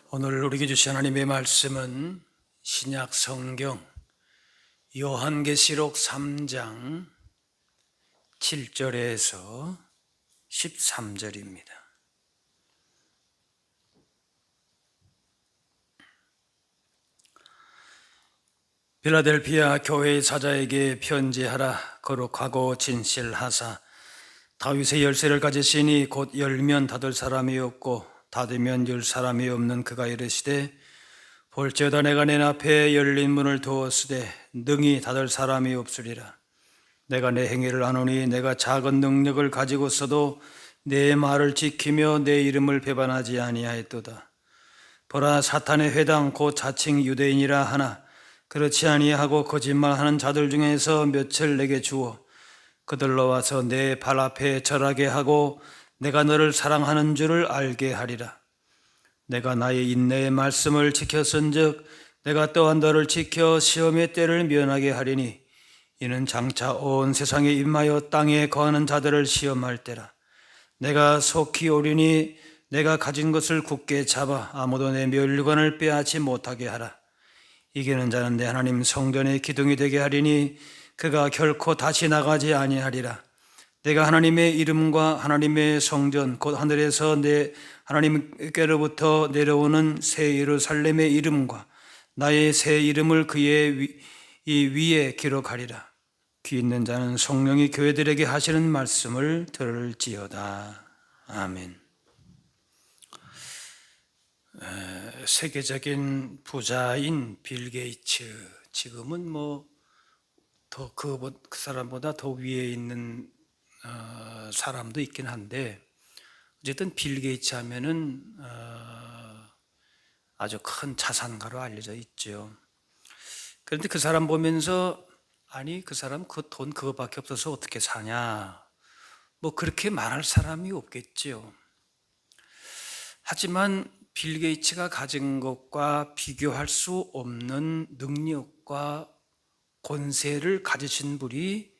오늘 우리에게 주신 하나님의 말씀은 신약 성경 요한계시록 3장 7절에서 13절입니다. 필라델피아 교회의 사자에게 편지하라. 거룩하고 진실하사 다윗의 열쇠를 가지시니 곧 열면 닫을 사람이 없고 닫으면 열 사람이 없는 그가 이르시되 볼지어다 내가 내 앞에 열린 문을 두었으되 능히 닫을 사람이 없으리라. 내가 내 행위를 아노니 내가 작은 능력을 가지고서도 내 말을 지키며 내 이름을 배반하지 아니하였도다. 보라, 사탄의 회당 곧 자칭 유대인이라 하나 그렇지 아니하고 거짓말하는 자들 중에서 몇을 내게 주어 그들로 와서 내 발 앞에 절하게 하고 내가 너를 사랑하는 줄을 알게 하리라. 내가 나의 인내의 말씀을 지켰은즉 내가 또한 너를 지켜 시험의 때를 면하게 하리니 이는 장차 온 세상에 임하여 땅에 거하는 자들을 시험할 때라. 내가 속히 오리니 내가 가진 것을 굳게 잡아 아무도 내 멸류관을 빼앗지 못하게 하라. 이기는 자는 내 하나님 성전의 기둥이 되게 하리니 그가 결코 다시 나가지 아니하리라. 내가 하나님의 이름과 하나님의 성전 곧 하늘에서 내 하나님께로부터 내려오는 새 예루살렘의 이름과 나의 새 이름을 그의 위에 기록하리라. 귀 있는 자는 성령이 교회들에게 하시는 말씀을 들을지어다. 아멘. 세계적인 부자인 빌 게이츠, 지금은 더 그 사람보다 더 위에 있는 사람도 있긴 한데 어쨌든 빌 게이츠 하면은 아주 큰 자산가로 알려져 있죠. 그런데 그 사람 보면서 아니 그 사람 그 돈 그거밖에 없어서 어떻게 사냐 그렇게 말할 사람이 없겠죠. 하지만 빌 게이츠가 가진 것과 비교할 수 없는 능력과 권세를 가지신 분이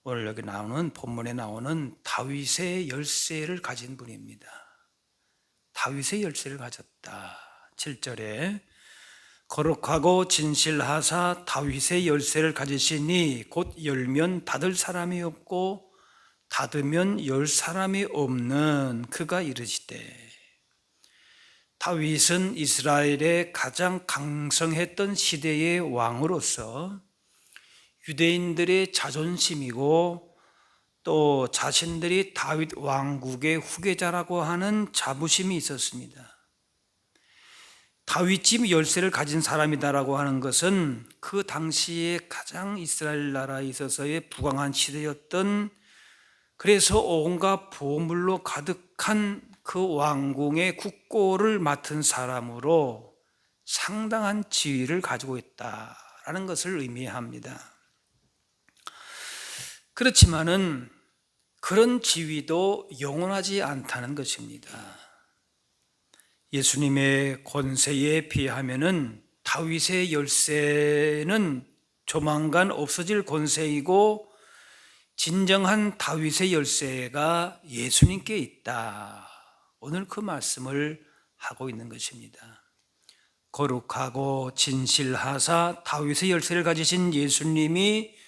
오늘 여기 나오는 본문에 나오는 다윗의 열쇠를 가진 분입니다. 다윗의 열쇠를 가졌다. 7절에 거룩하고 진실하사 다윗의 열쇠를 가지시니 곧 열면 닫을 사람이 없고 닫으면 열 사람이 없는 그가 이르시되. 다윗은 이스라엘의 가장 강성했던 시대의 왕으로서 유대인들의 자존심이고 또 자신들이 다윗 왕국의 후계자라고 하는 자부심이 있었습니다. 다윗 집 열쇠를 가진 사람이다라고 하는 것은 그 당시에 가장 이스라엘 나라에 있어서의 부강한 시대였던, 그래서 온갖 보물로 가득한 그 왕궁의 국고를 맡은 사람으로 상당한 지위를 가지고 있다라는 것을 의미합니다. 그렇지만은 그런 지위도 영원하지 않다는 것입니다. 예수님의 권세에 비하면은 다윗의 열쇠는 조만간 없어질 권세이고 진정한 다윗의 열쇠가 예수님께 있다. 오늘 그 말씀을 하고 있는 것입니다. 거룩하고 진실하사 다윗의 열쇠를 가지신 예수님이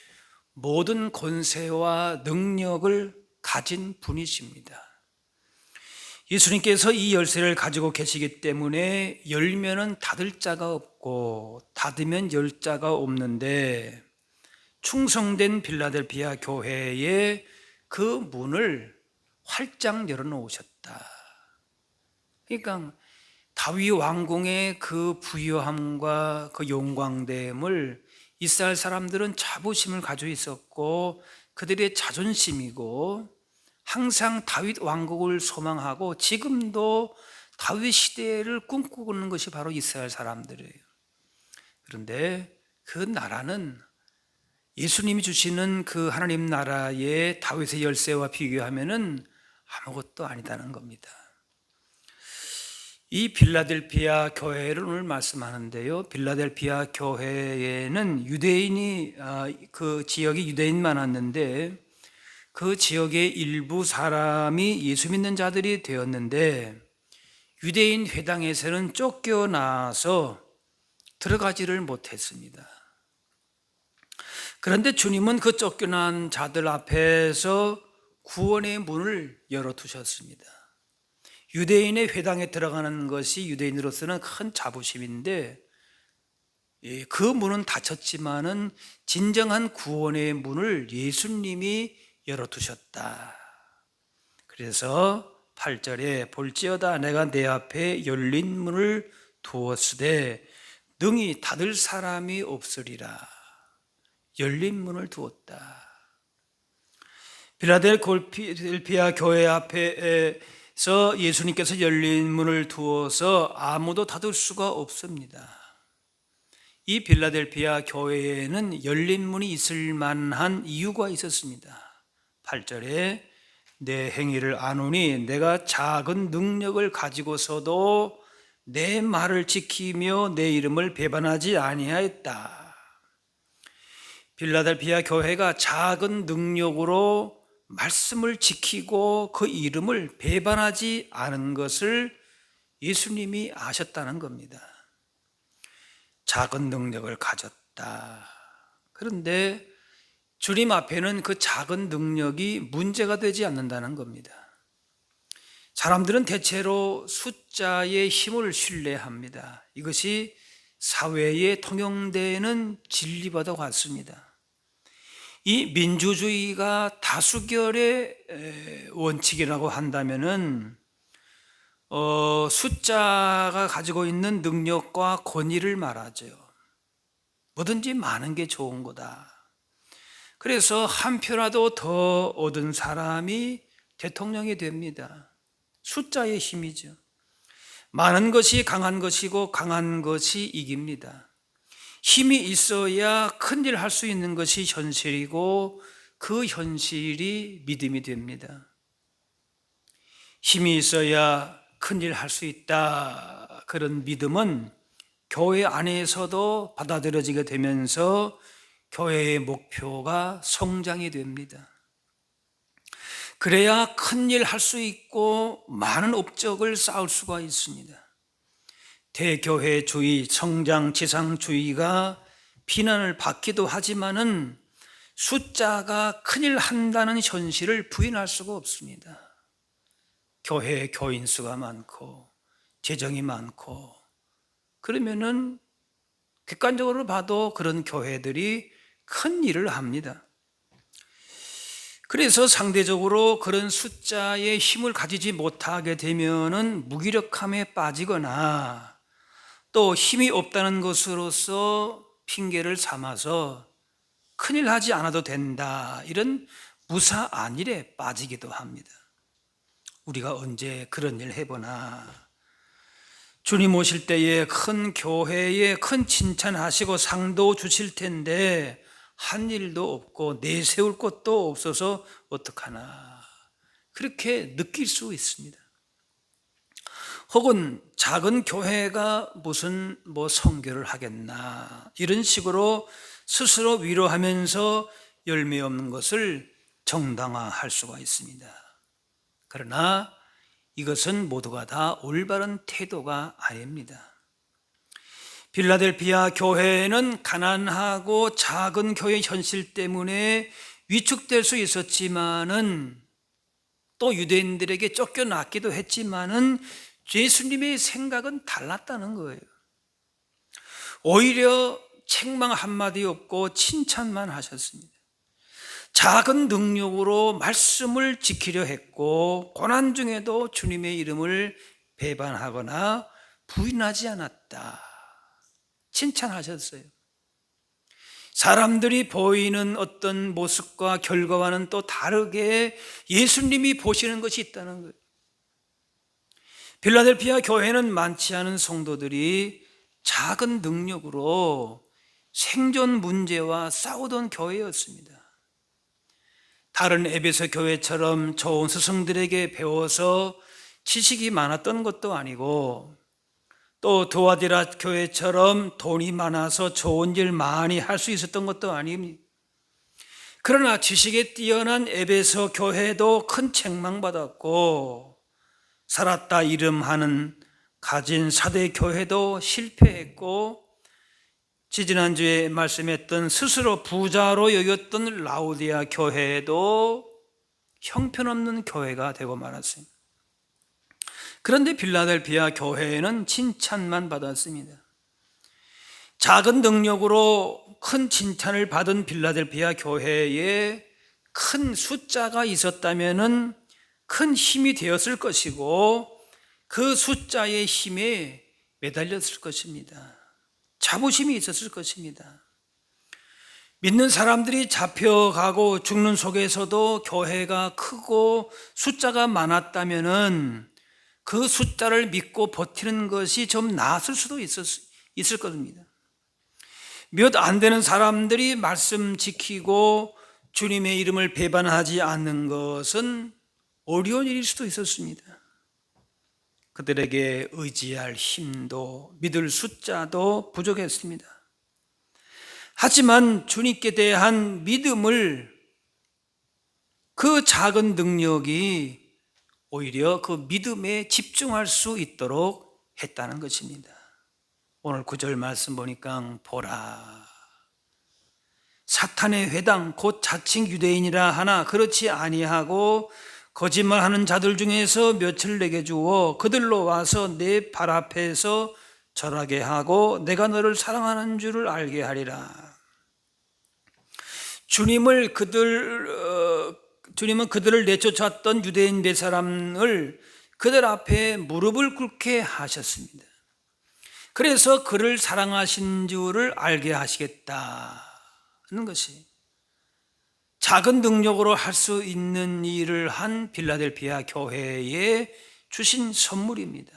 모든 권세와 능력을 가진 분이십니다. 예수님께서 이 열쇠를 가지고 계시기 때문에 열면은 닫을 자가 없고 닫으면 열 자가 없는데 충성된 빌라델피아 교회에 그 문을 활짝 열어놓으셨다. 그러니까 다윗 왕궁의 그 부유함과 그 영광됨을 이스라엘 사람들은 자부심을 가지고 있었고 그들의 자존심이고 항상 다윗 왕국을 소망하고 지금도 다윗 시대를 꿈꾸고 있는 것이 바로 이스라엘 사람들이에요. 그런데 그 나라는 예수님이 주시는 그 하나님 나라의 다윗의 열쇠와 비교하면은 아무것도 아니다는 겁니다. 이 빌라델피아 교회를 오늘 말씀하는데요. 빌라델피아 교회에는 유대인이 그 지역이 유대인 많았는데 그 지역의 일부 사람이 예수 믿는 자들이 되었는데 유대인 회당에서는 쫓겨나서 들어가지를 못했습니다. 그런데 주님은 그 쫓겨난 자들 앞에서 구원의 문을 열어두셨습니다. 유대인의 회당에 들어가는 것이 유대인으로서는 큰 자부심인데 그 문은 닫혔지만은 진정한 구원의 문을 예수님이 열어두셨다. 그래서 8절에 볼지어다 내가 내 앞에 열린 문을 두었으되 능히 닫을 사람이 없으리라. 열린 문을 두었다. 필라델피아 교회 앞에서 예수님께서 열린 문을 두어서 아무도 닫을 수가 없습니다. 이 필라델피아 교회에는 열린 문이 있을 만한 이유가 있었습니다. 8절에 내 행위를 아노니 내가 작은 능력을 가지고서도 내 말을 지키며 내 이름을 배반하지 아니하였다. 필라델피아 교회가 작은 능력으로 말씀을 지키고 그 이름을 배반하지 않은 것을 예수님이 아셨다는 겁니다. 작은 능력을 가졌다. 그런데 주님 앞에는 그 작은 능력이 문제가 되지 않는다는 겁니다. 사람들은 대체로 숫자의 힘을 신뢰합니다. 이것이 사회에 통용되는 진리와도 같습니다. 이 민주주의가 다수결의 원칙이라고 한다면은 숫자가 가지고 있는 능력과 권위를 말하죠. 뭐든지 많은 게 좋은 거다. 그래서 한 표라도 더 얻은 사람이 대통령이 됩니다. 숫자의 힘이죠. 많은 것이 강한 것이고 강한 것이 이깁니다. 힘이 있어야 큰일 할 수 있는 것이 현실이고 그 현실이 믿음이 됩니다. 힘이 있어야 큰일 할 수 있다. 그런 믿음은 교회 안에서도 받아들여지게 되면서 교회의 목표가 성장이 됩니다. 그래야 큰일 할 수 있고 많은 업적을 쌓을 수가 있습니다. 대교회주의, 성장지상주의가 비난을 받기도 하지만은 숫자가 큰일 한다는 현실을 부인할 수가 없습니다. 교회에 교인 수가 많고 재정이 많고 그러면은 객관적으로 봐도 그런 교회들이 큰 일을 합니다. 그래서 상대적으로 그런 숫자의 힘을 가지지 못하게 되면은 무기력함에 빠지거나 또 힘이 없다는 것으로서 핑계를 삼아서 큰일 하지 않아도 된다. 이런 무사안일에 빠지기도 합니다. 우리가 언제 그런 일 해보나. 주님 오실 때에 큰 교회에 큰 칭찬하시고 상도 주실 텐데 한 일도 없고 내세울 것도 없어서 어떡하나. 그렇게 느낄 수 있습니다. 혹은 작은 교회가 무슨 선교를 하겠나 이런 식으로 스스로 위로하면서 열매 없는 것을 정당화할 수가 있습니다. 그러나 이것은 모두가 다 올바른 태도가 아닙니다. 필라델피아 교회는 가난하고 작은 교회 현실 때문에 위축될 수 있었지만은 또 유대인들에게 쫓겨났기도 했지만은 예수님의 생각은 달랐다는 거예요. 오히려 책망 한마디 없고 칭찬만 하셨습니다. 작은 능력으로 말씀을 지키려 했고 고난 중에도 주님의 이름을 배반하거나 부인하지 않았다. 칭찬하셨어요. 사람들이 보이는 어떤 모습과 결과와는 또 다르게 예수님이 보시는 것이 있다는 거예요. 필라델피아 교회는 많지 않은 성도들이 작은 능력으로 생존 문제와 싸우던 교회였습니다. 다른 에베소 교회처럼 좋은 스승들에게 배워서 지식이 많았던 것도 아니고 또 두아디라 교회처럼 돈이 많아서 좋은 일 많이 할 수 있었던 것도 아닙니다. 그러나 지식에 뛰어난 에베소 교회도 큰 책망받았고 살았다 이름하는 가진 사대 교회도 실패했고, 지지난주에 말씀했던 스스로 부자로 여겼던 라우디아 교회도 형편없는 교회가 되고 말았습니다. 그런데 빌라델피아 교회는 칭찬만 받았습니다. 작은 능력으로 큰 칭찬을 받은 빌라델피아 교회에 큰 숫자가 있었다면 큰 힘이 되었을 것이고, 그 숫자의 힘에 매달렸을 것입니다. 자부심이 있었을 것입니다. 믿는 사람들이 잡혀가고 죽는 속에서도 교회가 크고 숫자가 많았다면 그 숫자를 믿고 버티는 것이 좀 나았을 수도 있을 겁니다. 몇 안 되는 사람들이 말씀 지키고 주님의 이름을 배반하지 않는 것은 어려운 일일 수도 있었습니다. 그들에게 의지할 힘도 믿을 숫자도 부족했습니다. 하지만 주님께 대한 믿음을, 그 작은 능력이 오히려 그 믿음에 집중할 수 있도록 했다는 것입니다. 오늘 9절 말씀 보니까 보라, 사탄의 회당 곧 자칭 유대인이라 하나 그렇지 아니하고 거짓말하는 자들 중에서 몇을 내게 주어 그들로 와서 내 발 앞에서 절하게 하고 내가 너를 사랑하는 줄을 알게 하리라. 주님은 그들을 내쫓았던 유대인 몇 사람을 그들 앞에 무릎을 꿇게 하셨습니다. 그래서 그를 사랑하신 줄을 알게 하시겠다는 것이 작은 능력으로 할 수 있는 일을 한 빌라델피아 교회에 주신 선물입니다.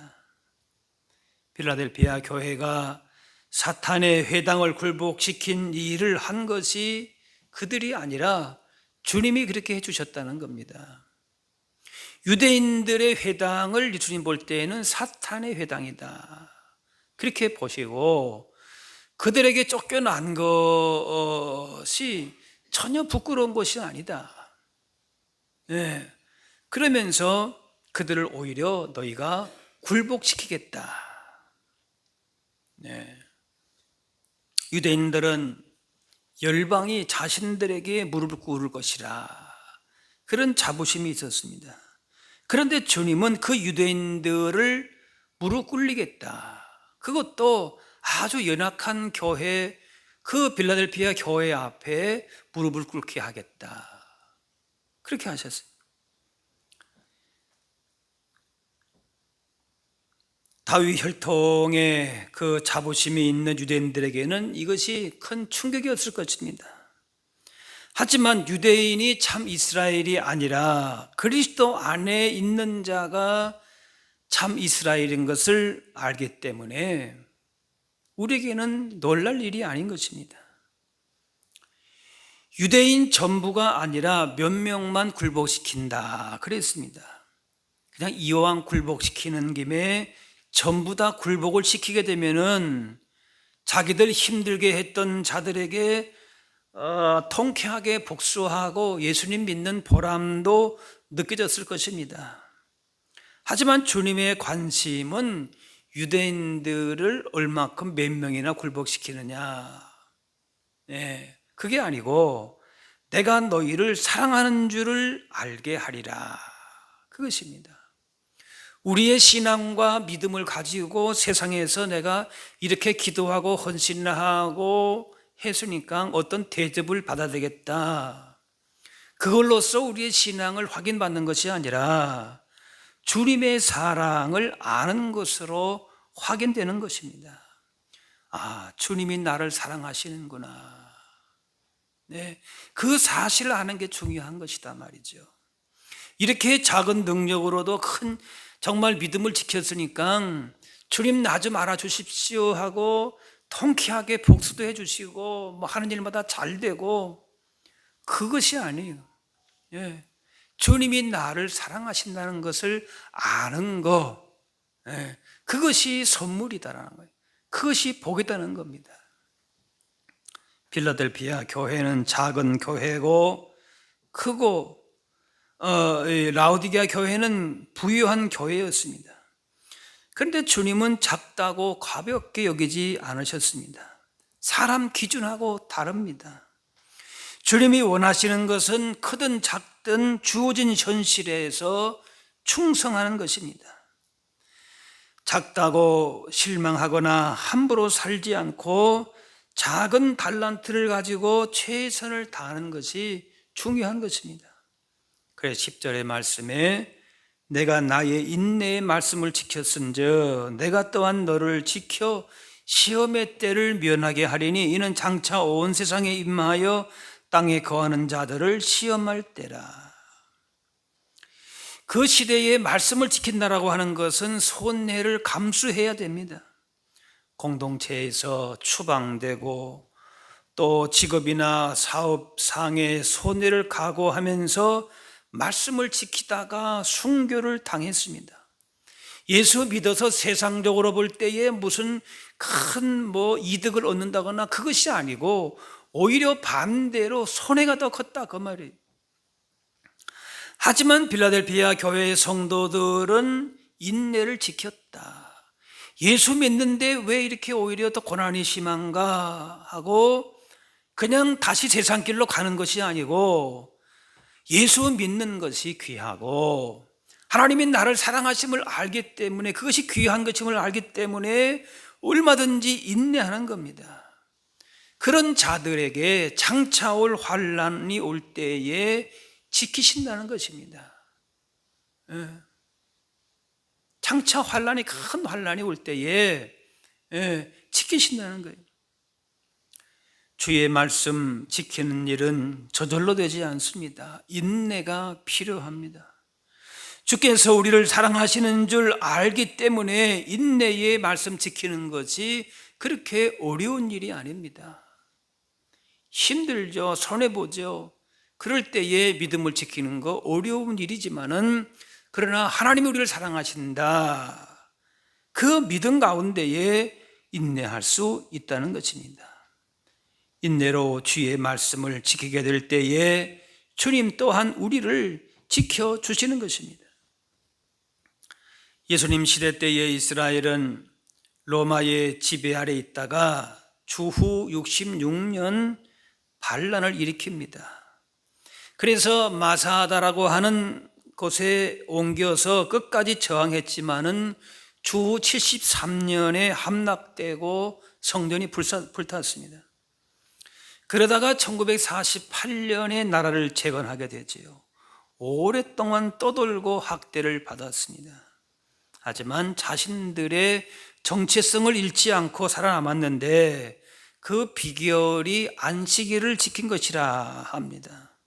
빌라델피아 교회가 사탄의 회당을 굴복시킨 일을 한 것이 그들이 아니라 주님이 그렇게 해주셨다는 겁니다. 유대인들의 회당을 주님 볼 때에는 사탄의 회당이다, 그렇게 보시고 그들에게 쫓겨난 것이 전혀 부끄러운 것이 아니다. 네. 그러면서 그들을 오히려 너희가 굴복시키겠다. 네. 유대인들은 열방이 자신들에게 무릎을 꿇을 것이라, 그런 자부심이 있었습니다. 그런데 주님은 그 유대인들을 무릎 꿇리겠다, 그것도 아주 연약한 교회, 그 빌라델피아 교회 앞에 무릎을 꿇게 하겠다, 그렇게 하셨어요. 다윗 혈통의 그 자부심이 있는 유대인들에게는 이것이 큰 충격이었을 것입니다. 하지만 유대인이 참 이스라엘이 아니라 그리스도 안에 있는 자가 참 이스라엘인 것을 알기 때문에 우리에게는 놀랄 일이 아닌 것입니다. 유대인 전부가 아니라 몇 명만 굴복시킨다 그랬습니다. 그냥 이왕 굴복시키는 김에 전부 다 굴복을 시키게 되면은 자기들 힘들게 했던 자들에게 통쾌하게 복수하고 예수님 믿는 보람도 느껴졌을 것입니다. 하지만 주님의 관심은 유대인들을 얼마큼 몇 명이나 굴복시키느냐, 네, 그게 아니고 내가 너희를 사랑하는 줄을 알게 하리라, 그것입니다. 우리의 신앙과 믿음을 가지고 세상에서 내가 이렇게 기도하고 헌신하고 했으니까 어떤 대접을 받아야 되겠다, 그걸로써 우리의 신앙을 확인받는 것이 아니라 주님의 사랑을 아는 것으로 확인되는 것입니다. 아, 주님이 나를 사랑하시는구나, 네, 그 사실을 아는 게 중요한 것이다 말이죠. 이렇게 작은 능력으로도 큰 정말 믿음을 지켰으니까 주님 나 좀 알아주십시오 하고 통쾌하게 복수도 해주시고 뭐 하는 일마다 잘 되고, 그것이 아니에요. 예. 주님이 나를 사랑하신다는 것을 아는 거, 예, 그것이 선물이다라는 거예요. 그것이 복이다는 겁니다. 빌라델피아 교회는 작은 교회고 크고 라우디게아 교회는 부유한 교회였습니다. 그런데 주님은 작다고 가볍게 여기지 않으셨습니다. 사람 기준하고 다릅니다. 주님이 원하시는 것은 크든 작든 주어진 현실에서 충성하는 것입니다. 작다고 실망하거나 함부로 살지 않고 작은 달란트를 가지고 최선을 다하는 것이 중요한 것입니다. 그래서 10절의 말씀에 내가 나의 인내의 말씀을 지켰은즉 내가 또한 너를 지켜 시험의 때를 면하게 하리니 이는 장차 온 세상에 임하여 땅에 거하는 자들을 시험할 때라. 그 시대에 말씀을 지킨다라고 하는 것은 손해를 감수해야 됩니다. 공동체에서 추방되고 또 직업이나 사업상의 손해를 각오하면서 말씀을 지키다가 순교를 당했습니다. 예수 믿어서 세상적으로 볼 때에 무슨 큰 이득을 얻는다거나 그것이 아니고 오히려 반대로 손해가 더 컸다 그 말이에요. 하지만 빌라델피아 교회의 성도들은 인내를 지켰다. 예수 믿는데 왜 이렇게 오히려 더 고난이 심한가 하고 그냥 다시 세상 길로 가는 것이 아니고 예수 믿는 것이 귀하고 하나님이 나를 사랑하심을 알기 때문에 그것이 귀한 것임을 알기 때문에 얼마든지 인내하는 겁니다. 그런 자들에게 장차 올 환난이 올 때에 지키신다는 것입니다. 장차 환난이 큰 환난이 올 때에 지키신다는 거예요. 주의 말씀 지키는 일은 저절로 되지 않습니다. 인내가 필요합니다. 주께서 우리를 사랑하시는 줄 알기 때문에 인내의 말씀 지키는 것이 그렇게 어려운 일이 아닙니다. 힘들죠. 손해보죠. 그럴 때에 믿음을 지키는 거 어려운 일이지만은 그러나 하나님이 우리를 사랑하신다. 그 믿음 가운데에 인내할 수 있다는 것입니다. 인내로 주의 말씀을 지키게 될 때에 주님 또한 우리를 지켜주시는 것입니다. 예수님 시대 때에 이스라엘은 로마의 지배 아래 있다가 주후 66년 반란을 일으킵니다. 그래서 마사다라고 하는 곳에 옮겨서 끝까지 저항했지만은 주후 73년에 함락되고 성전이 불탔습니다. 그러다가 1948년에 나라를 재건하게 되지요. 오랫동안 떠돌고 학대를 받았습니다. 하지만 자신들의 정체성을 잃지 않고 살아남았는데 그 비결이 안식일을 지킨 것이라 합니다.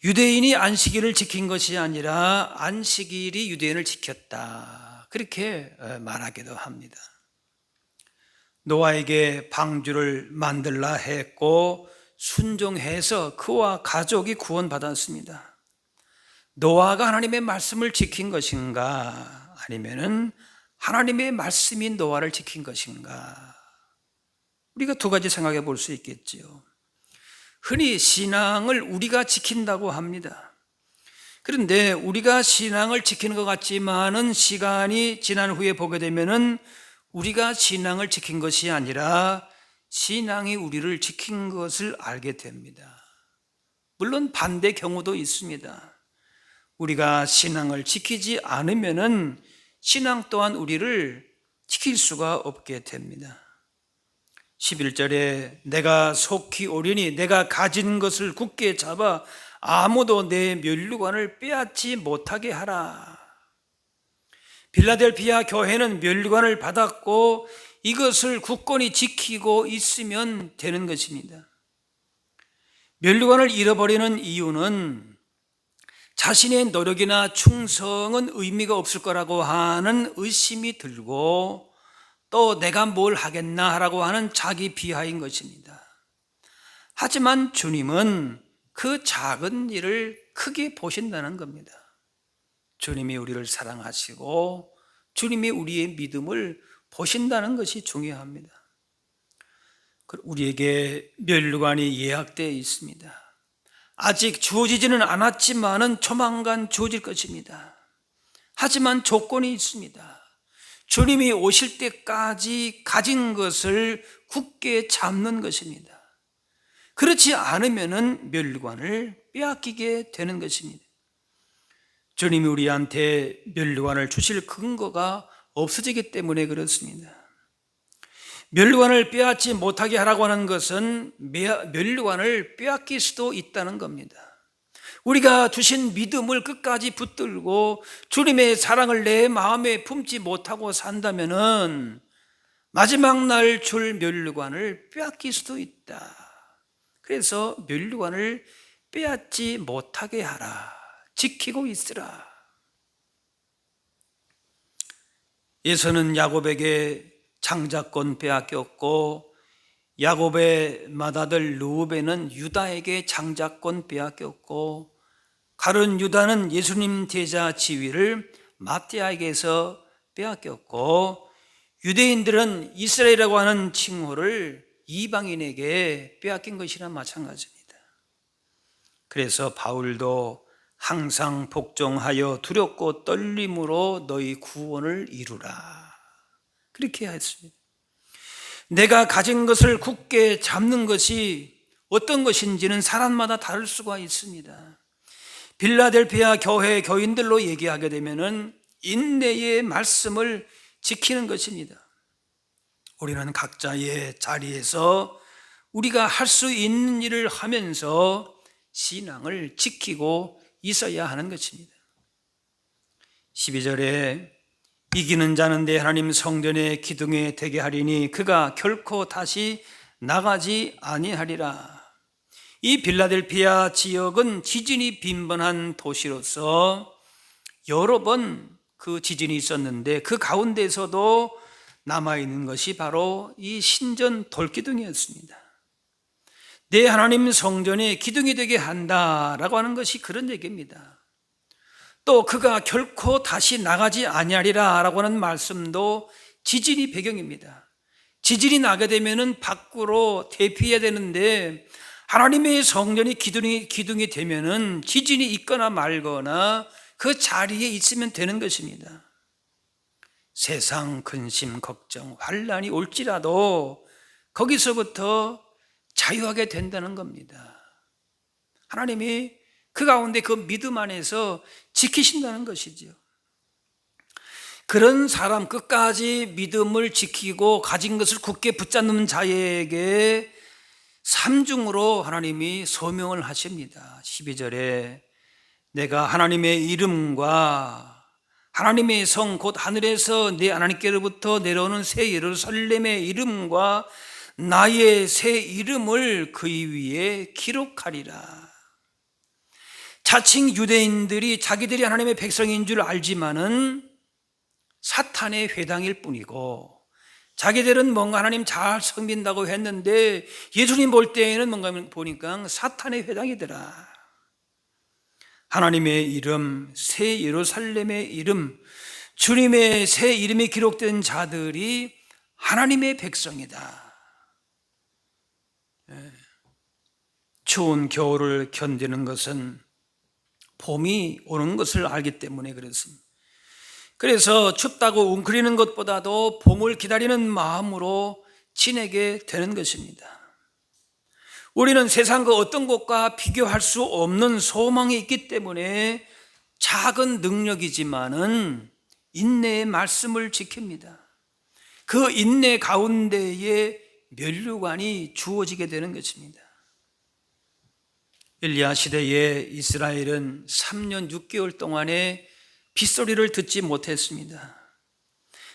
유대인이 안식일을 지킨 것이 아니라 안식일이 유대인을 지켰다. 그렇게 말하기도 합니다. 노아에게 방주를 만들라 했고 순종해서 그와 가족이 구원받았습니다. 노아가 하나님의 말씀을 지킨 것인가 아니면은 하나님의 말씀이 노아를 지킨 것인가? 우리가 두 가지 생각해 볼 수 있겠지요. 흔히 신앙을 우리가 지킨다고 합니다. 그런데 우리가 신앙을 지키는 것 같지만은 시간이 지난 후에 보게 되면은 우리가 신앙을 지킨 것이 아니라 신앙이 우리를 지킨 것을 알게 됩니다. 물론 반대 경우도 있습니다. 우리가 신앙을 지키지 않으면은 신앙 또한 우리를 지킬 수가 없게 됩니다. 11절에 내가 속히 오리니 내가 가진 것을 굳게 잡아 아무도 내 면류관을 빼앗지 못하게 하라. 빌라델피아 교회는 면류관을 받았고 이것을 굳건히 지키고 있으면 되는 것입니다. 면류관을 잃어버리는 이유는 자신의 노력이나 충성은 의미가 없을 거라고 하는 의심이 들고 또 내가 뭘 하겠나 라고 하는 자기 비하인 것입니다. 하지만 주님은 그 작은 일을 크게 보신다는 겁니다. 주님이 우리를 사랑하시고 주님이 우리의 믿음을 보신다는 것이 중요합니다. 우리에게 면류관이 예약되어 있습니다. 아직 주어지지는 않았지만은 조만간 주어질 것입니다. 하지만 조건이 있습니다. 주님이 오실 때까지 가진 것을 굳게 잡는 것입니다. 그렇지 않으면 멸류관을 빼앗기게 되는 것입니다. 주님이 우리한테 멸류관을 주실 근거가 없어지기 때문에 그렇습니다. 멸류관을 빼앗지 못하게 하라고 하는 것은 멸류관을 빼앗길 수도 있다는 겁니다. 우리가 주신 믿음을 끝까지 붙들고 주님의 사랑을 내 마음에 품지 못하고 산다면은 마지막 날 줄 멸류관을 빼앗길 수도 있다. 그래서 멸류관을 빼앗지 못하게 하라. 지키고 있으라. 에서는 야곱에게 장자권 빼앗겼고 야곱의 맏아들 르우벤은 유다에게 장자권 빼앗겼고 가룟 유다는 예수님 제자 지위를 마띠아에게서 빼앗겼고 유대인들은 이스라엘이라고 하는 칭호를 이방인에게 빼앗긴 것이나 마찬가지입니다. 그래서 바울도 항상 복종하여 두렵고 떨림으로 너희 구원을 이루라 그렇게 했습니다. 내가 가진 것을 굳게 잡는 것이 어떤 것인지는 사람마다 다를 수가 있습니다. 빌라델피아 교회 교인들로 얘기하게 되면은 인내의 말씀을 지키는 것입니다. 우리는 각자의 자리에서 우리가 할 수 있는 일을 하면서 신앙을 지키고 있어야 하는 것입니다. 12절에 이기는 자는 내 하나님 성전의 기둥에 되게 하리니 그가 결코 다시 나가지 아니하리라. 이 빌라델피아 지역은 지진이 빈번한 도시로서 여러 번 그 지진이 있었는데 그 가운데서도 남아있는 것이 바로 이 신전 돌기둥이었습니다. 내 하나님 성전에 기둥이 되게 한다라고 하는 것이 그런 얘기입니다. 또 그가 결코 다시 나가지 아니하리라 라고 하는 말씀도 지진이 배경입니다. 지진이 나게 되면 밖으로 대피해야 되는데 하나님의 성전이 기둥이 되면 지진이 있거나 말거나 그 자리에 있으면 되는 것입니다. 세상 근심, 걱정, 환난이 올지라도 거기서부터 자유하게 된다는 겁니다. 하나님이 그 가운데 그 믿음 안에서 지키신다는 것이죠. 그런 사람 끝까지 믿음을 지키고 가진 것을 굳게 붙잡는 자에게 삼중으로 하나님이 소명을 하십니다. 12절에 내가 하나님의 이름과 하나님의 성 곧 하늘에서 내 하나님께로부터 내려오는 새 예루살렘의 이름과 나의 새 이름을 그의 위에 기록하리라. 자칭 유대인들이 자기들이 하나님의 백성인 줄 알지만은 사탄의 회당일 뿐이고 자기들은 뭔가 하나님 잘 섬긴다고 했는데 예수님 볼 때에는 뭔가 보니까 사탄의 회당이더라. 하나님의 이름, 새 예루살렘의 이름, 주님의 새 이름이 기록된 자들이 하나님의 백성이다. 추운 겨울을 견디는 것은 봄이 오는 것을 알기 때문에 그렇습니다. 그래서 춥다고 웅크리는 것보다도 봄을 기다리는 마음으로 지내게 되는 것입니다. 우리는 세상 그 어떤 것과 비교할 수 없는 소망이 있기 때문에 작은 능력이지만은 인내의 말씀을 지킵니다. 그 인내 가운데에 면류관이 주어지게 되는 것입니다. 엘리야 시대에 이스라엘은 3년 6개월 동안에 빗소리를 듣지 못했습니다.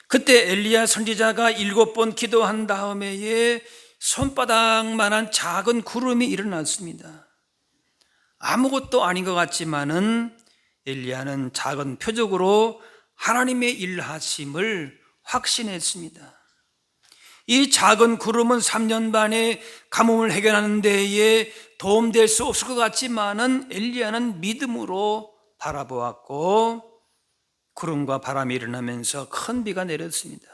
그때 엘리야 선지자가 7번 기도한 다음에 손바닥만한 작은 구름이 일어났습니다. 아무것도 아닌 것 같지만은 엘리야는 작은 표적으로 하나님의 일하심을 확신했습니다. 이 작은 구름은 3년 반의 가뭄을 해결하는 데에 도움될 수 없을 것 같지만은 엘리야는 믿음으로 바라보았고 구름과 바람이 일어나면서 큰 비가 내렸습니다.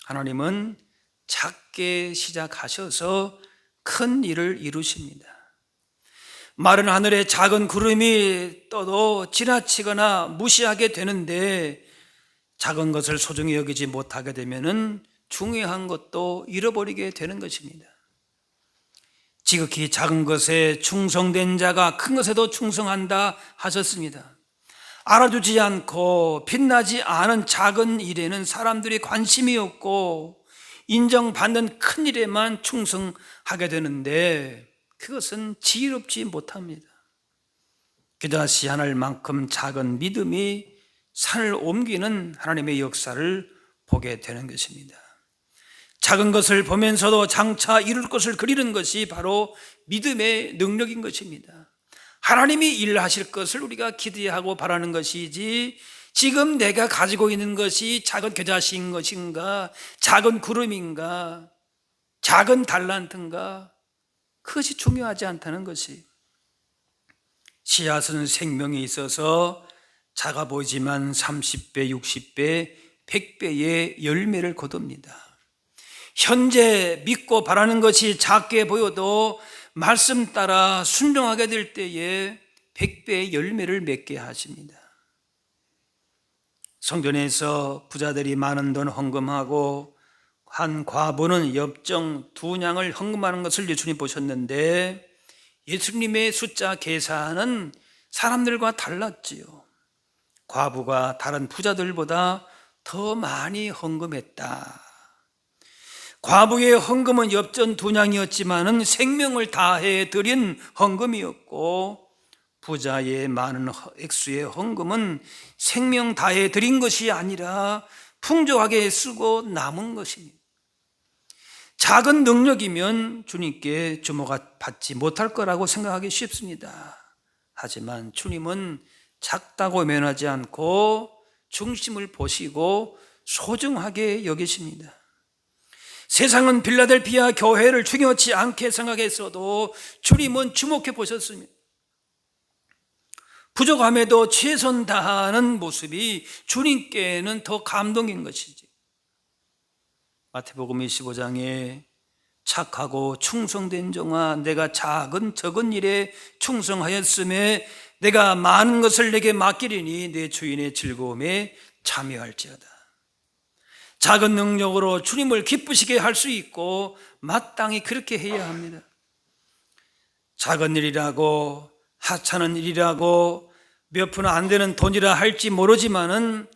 하나님은 작게 시작하셔서 큰 일을 이루십니다. 마른 하늘에 작은 구름이 떠도 지나치거나 무시하게 되는데 작은 것을 소중히 여기지 못하게 되면은 중요한 것도 잃어버리게 되는 것입니다. 지극히 작은 것에 충성된 자가 큰 것에도 충성한다 하셨습니다. 알아주지 않고 빛나지 않은 작은 일에는 사람들이 관심이 없고 인정받는 큰 일에만 충성하게 되는데 그것은 지혜롭지 못합니다. 겨자씨 하늘만큼 작은 믿음이 산을 옮기는 하나님의 역사를 보게 되는 것입니다. 작은 것을 보면서도 장차 이룰 것을 그리는 것이 바로 믿음의 능력인 것입니다. 하나님이 일하실 것을 우리가 기대하고 바라는 것이지 지금 내가 가지고 있는 것이 작은 겨자씨인 것인가, 작은 구름인가, 작은 달란트인가, 그것이 중요하지 않다는 것이. 씨앗은 생명이 있어서 작아 보이지만 30배, 60배, 100배의 열매를 거둡니다. 현재 믿고 바라는 것이 작게 보여도 말씀 따라 순종하게 될 때에 100배의 열매를 맺게 하십니다. 성전에서 부자들이 많은 돈 헌금하고 한 과부는 엽정 2냥을 헌금하는 것을 예수님 보셨는데 예수님의 숫자 계산은 사람들과 달랐지요. 과부가 다른 부자들보다 더 많이 헌금했다. 과부의 헌금은 엽전 2냥이었지만은 생명을 다해 드린 헌금이었고 부자의 많은 액수의 헌금은 생명 다해 드린 것이 아니라 풍족하게 쓰고 남은 것입니다. 작은 능력이면 주님께 주목받지 못할 거라고 생각하기 쉽습니다. 하지만 주님은 작다고 면하지 않고 중심을 보시고 소중하게 여기십니다. 세상은 빌라델피아 교회를 중요치 않게 생각했어도 주님은 주목해 보셨습니다. 부족함에도 최선 다하는 모습이 주님께는 더 감동인 것이지. 마태복음 25장에 착하고 충성된 종아, 내가 적은 일에 충성하였음에 내가 많은 것을 내게 맡기리니 내 주인의 즐거움에 참여할지어다. 작은 능력으로 주님을 기쁘시게 할 수 있고 마땅히 그렇게 해야 합니다. 작은 일이라고 하찮은 일이라고 몇 푼 안 되는 돈이라 할지 모르지만은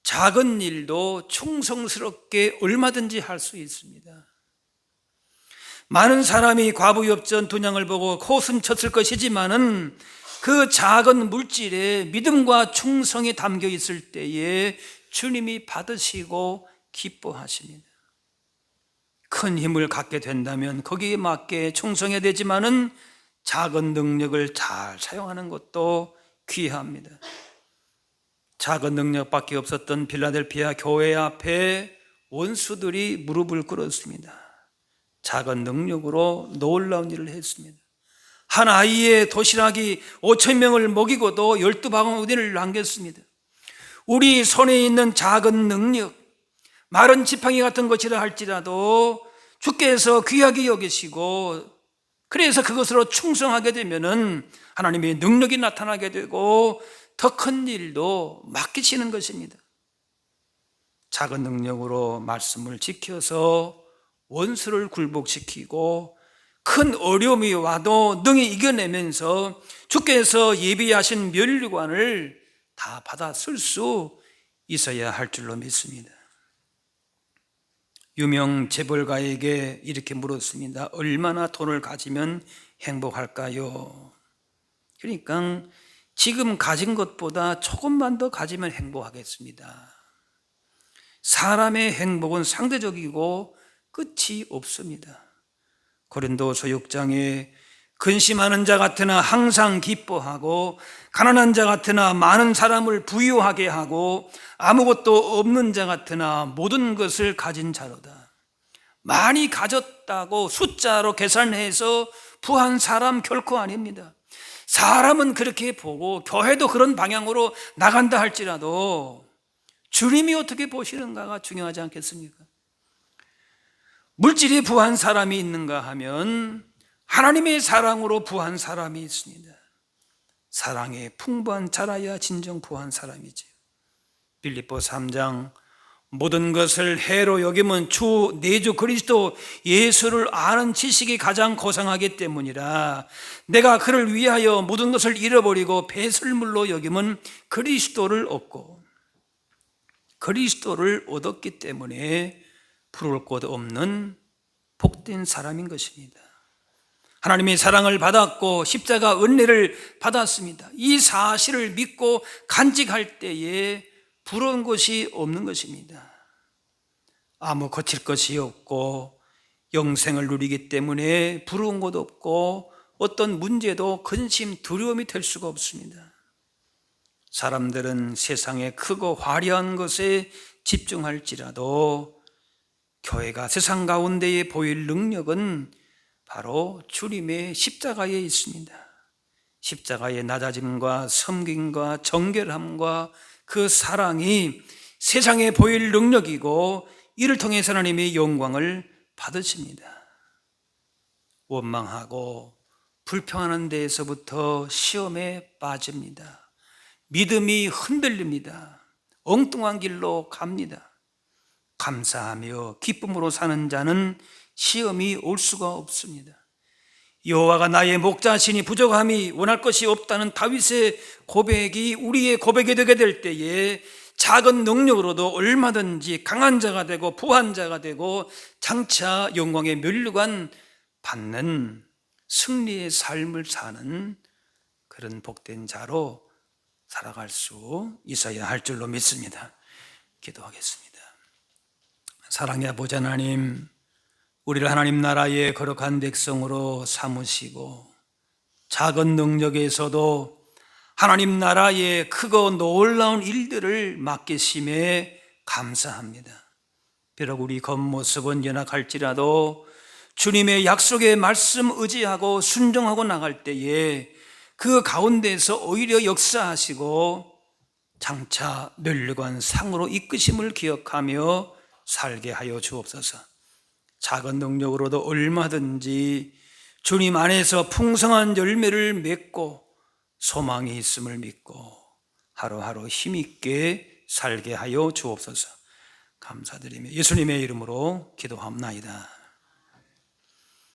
작은 일도 충성스럽게 얼마든지 할 수 있습니다. 많은 사람이 과부 엽전 2냥을 보고 코웃음 쳤을 것이지만은 그 작은 물질에 믿음과 충성이 담겨 있을 때에 주님이 받으시고 기뻐하십니다. 큰 힘을 갖게 된다면 거기에 맞게 충성해야 되지만은 작은 능력을 잘 사용하는 것도 귀합니다. 작은 능력밖에 없었던 빌라델피아 교회 앞에 원수들이 무릎을 꿇었습니다. 작은 능력으로 놀라운 일을 했습니다. 한 아이의 도시락이 5,000명을 먹이고도 12바구니를 남겼습니다. 우리 손에 있는 작은 능력, 마른 지팡이 같은 것이라 할지라도 주께서 귀하게 여기시고 그래서 그것으로 충성하게 되면은 하나님의 능력이 나타나게 되고 더 큰 일도 맡기시는 것입니다. 작은 능력으로 말씀을 지켜서 원수를 굴복시키고 큰 어려움이 와도 능히 이겨내면서 주께서 예비하신 면류관을 다 받아 쓸 수 있어야 할 줄로 믿습니다. 유명 재벌가에게 이렇게 물었습니다. 얼마나 돈을 가지면 행복할까요? 그러니까 지금 가진 것보다 조금만 더 가지면 행복하겠습니다. 사람의 행복은 상대적이고 끝이 없습니다. 고린도서 6장에 근심하는 자 같으나 항상 기뻐하고 가난한 자 같으나 많은 사람을 부유하게 하고 아무것도 없는 자 같으나 모든 것을 가진 자로다. 많이 가졌다고 숫자로 계산해서 부한 사람 결코 아닙니다. 사람은 그렇게 보고 교회도 그런 방향으로 나간다 할지라도 주님이 어떻게 보시는가가 중요하지 않겠습니까? 물질이 부한 사람이 있는가 하면 하나님의 사랑으로 부한 사람이 있습니다. 사랑에 풍부한 자라야 진정 부한 사람이지요. 빌립보 3장 모든 것을 해로 여기면 주 내주 그리스도 예수를 아는 지식이 가장 고상하기 때문이라. 내가 그를 위하여 모든 것을 잃어버리고 배설물로 여기면 그리스도를 얻고, 그리스도를 얻었기 때문에 부러울 것 없는 복된 사람인 것입니다. 하나님의 사랑을 받았고 십자가 은혜를 받았습니다. 이 사실을 믿고 간직할 때에 부러운 것이 없는 것입니다. 아무 거칠 것이 없고 영생을 누리기 때문에 부러운 것 없고 어떤 문제도 근심, 두려움이 될 수가 없습니다. 사람들은 세상의 크고 화려한 것에 집중할지라도 교회가 세상 가운데에 보일 능력은 바로 주님의 십자가에 있습니다. 십자가의 낮아짐과 섬김과 정결함과 그 사랑이 세상에 보일 능력이고 이를 통해서 하나님의 영광을 받으십니다. 원망하고 불평하는 데에서부터 시험에 빠집니다. 믿음이 흔들립니다. 엉뚱한 길로 갑니다. 감사하며 기쁨으로 사는 자는 시험이 올 수가 없습니다. 여호와가 나의 목자시니 부족함이 원할 것이 없다는 다윗의 고백이 우리의 고백이 되게 될 때에 작은 능력으로도 얼마든지 강한 자가 되고 부한 자가 되고 장차 영광의 면류관 받는 승리의 삶을 사는 그런 복된 자로 살아갈 수 있어야 할 줄로 믿습니다. 기도하겠습니다. 사랑의 아버지 하나님, 우리를 하나님 나라의 거룩한 백성으로 삼으시고 작은 능력에서도 하나님 나라의 크고 놀라운 일들을 맡기심에 감사합니다. 비록 우리 겉모습은 연약할지라도 주님의 약속의 말씀 의지하고 순종하고 나갈 때에 그 가운데서 오히려 역사하시고 장차 면류관 상으로 이끄심을 기억하며 살게 하여 주옵소서. 작은 능력으로도 얼마든지 주님 안에서 풍성한 열매를 맺고 소망이 있음을 믿고 하루하루 힘있게 살게 하여 주옵소서. 감사드리며 예수님의 이름으로 기도합나이다.